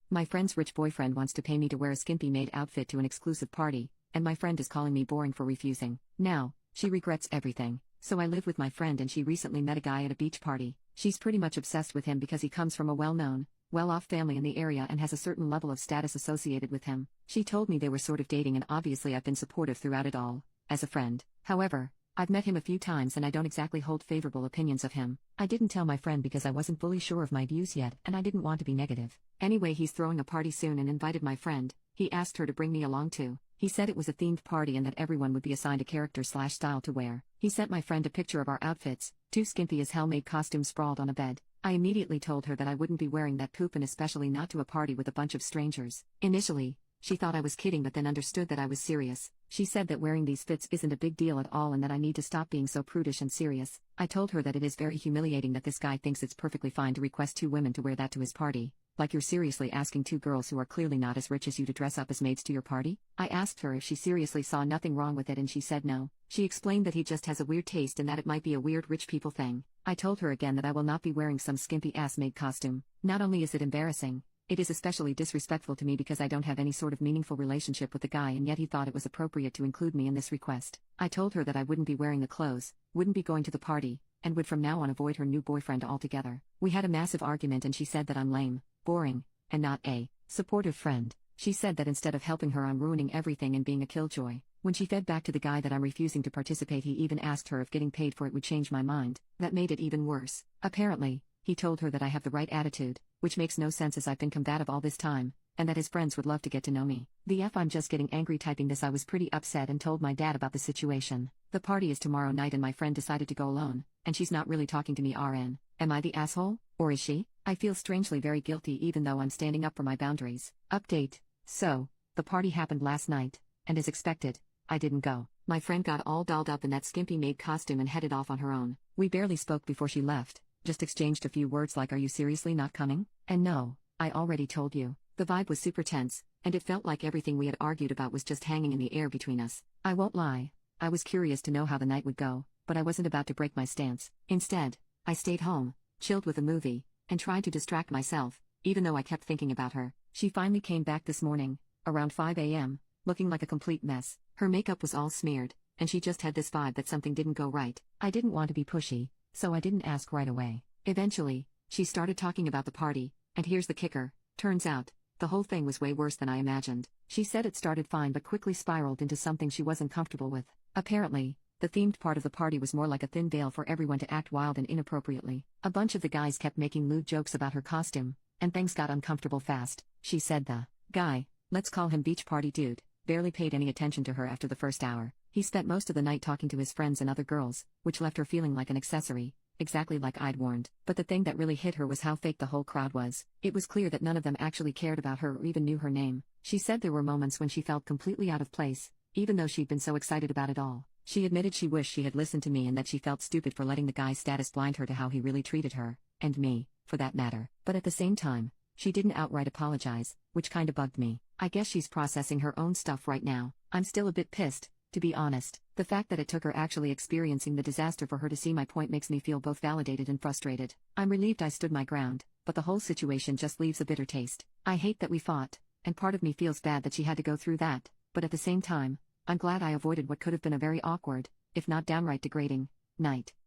My friend's rich boyfriend wants to pay me to wear a skimpy maid outfit to an exclusive party, and my friend is calling me boring for refusing. Now, she regrets everything. So I live with my friend and she recently met a guy at a beach party. She's pretty much obsessed with him because he comes from a well-known, well-off family in the area and has a certain level of status associated with him. She told me they were sort of dating and obviously I've been supportive throughout it all, as a friend. However, I've met him a few times and I don't exactly hold favorable opinions of him. I didn't tell my friend because I wasn't fully sure of my views yet and I didn't want to be negative. Anyway, he's throwing a party soon and invited my friend. He asked her to bring me along too. He said it was a themed party and that everyone would be assigned a character/style to wear. He sent my friend a picture of our outfits, two skimpy as hell maid costumes sprawled on a bed. I immediately told her that I wouldn't be wearing that poop and especially not to a party with a bunch of strangers. Initially, she thought I was kidding but then understood that I was serious. She said that wearing these fits isn't a big deal at all and that I need to stop being so prudish and serious. I told her that it is very humiliating that this guy thinks it's perfectly fine to request two women to wear that to his party. Like you're seriously asking two girls who are clearly not as rich as you to dress up as maids to your party? I asked her if she seriously saw nothing wrong with it and she said no. She explained that he just has a weird taste and that it might be a weird rich people thing. I told her again that I will not be wearing some skimpy ass maid costume. Not only is it embarrassing, it is especially disrespectful to me because I don't have any sort of meaningful relationship with the guy and yet he thought it was appropriate to include me in this request. I told her that I wouldn't be wearing the clothes, wouldn't be going to the party, and would from now on avoid her new boyfriend altogether. We had a massive argument and she said that I'm lame, boring, and not a supportive friend. She said that instead of helping her I'm ruining everything and being a killjoy. When she fed back to the guy that I'm refusing to participate, he even asked her if getting paid for it would change my mind. That made it even worse. Apparently, he told her that I have the right attitude, which makes no sense as I've been combative all this time, and that his friends would love to get to know me. I'm just getting angry typing this. I was pretty upset and told my dad about the situation. The party is tomorrow night and my friend decided to go alone, and she's not really talking to me. RN. Am I the asshole, or is she? I feel strangely very guilty even though I'm standing up for my boundaries. Update. So, the party happened last night, and as expected, I didn't go. My friend got all dolled up in that skimpy maid costume and headed off on her own. We barely spoke before she left, just exchanged a few words like, "Are you seriously not coming?" And no, I already told you. The vibe was super tense, and it felt like everything we had argued about was just hanging in the air between us. I won't lie, I was curious to know how the night would go, but I wasn't about to break my stance. Instead, I stayed home, chilled with a movie, and tried to distract myself, even though I kept thinking about her. She finally came back this morning, around 5 a.m., looking like a complete mess. Her makeup was all smeared, and she just had this vibe that something didn't go right. I didn't want to be pushy, so I didn't ask right away. Eventually, she started talking about the party, and here's the kicker. Turns out, the whole thing was way worse than I imagined. She said it started fine but quickly spiraled into something she wasn't comfortable with. Apparently, the themed part of the party was more like a thin veil for everyone to act wild and inappropriately. A bunch of the guys kept making lewd jokes about her costume, and things got uncomfortable fast. She said the guy, let's call him beach party dude, barely paid any attention to her after the first hour. He spent most of the night talking to his friends and other girls, which left her feeling like an accessory, exactly like I'd warned. But the thing that really hit her was how fake the whole crowd was. It was clear that none of them actually cared about her or even knew her name. She said there were moments when she felt completely out of place, even though she'd been so excited about it all. She admitted she wished she had listened to me and that she felt stupid for letting the guy's status blind her to how he really treated her, and me, for that matter. But at the same time, she didn't outright apologize, which kinda bugged me. I guess she's processing her own stuff right now. I'm still a bit pissed, to be honest. The fact that it took her actually experiencing the disaster for her to see my point makes me feel both validated and frustrated. I'm relieved I stood my ground, but the whole situation just leaves a bitter taste. I hate that we fought, and part of me feels bad that she had to go through that, but at the same time, I'm glad I avoided what could have been a very awkward, if not downright degrading, night.